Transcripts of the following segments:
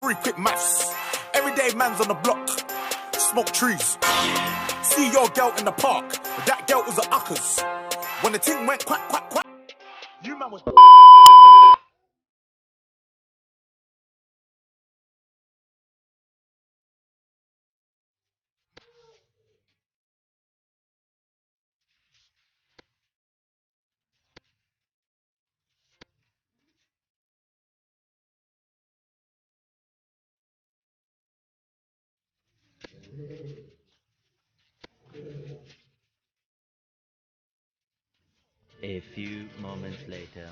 Three quick maths. Everyday man's on the block. Smoke trees. See your girl in the park. But that girl was a uckers. When the ting went quack, quack, quack. You man was... A few moments later.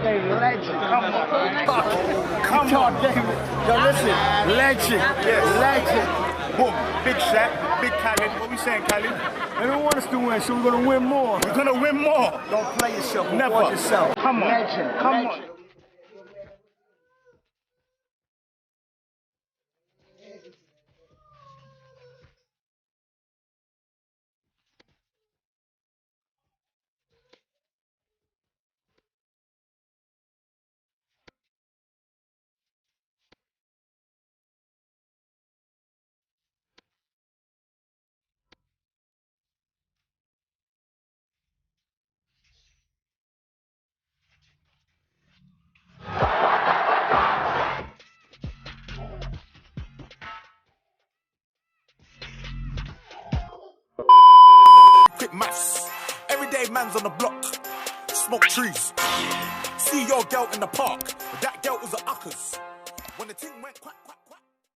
Legend, come on. Come on, yo, listen, legend, legend. Boom, big Shaq, big Khaled. What we saying, Khaled? They don't want us to win, so we're gonna win more. We're gonna win more. Don't play yourself, Never. reward yourself. Come on, Legend, come legend. on. Quick maths. Everyday man's on the block. Smoke trees. See your girl in the park. But that girl was a uckers. When the ting went quack, quack, quack.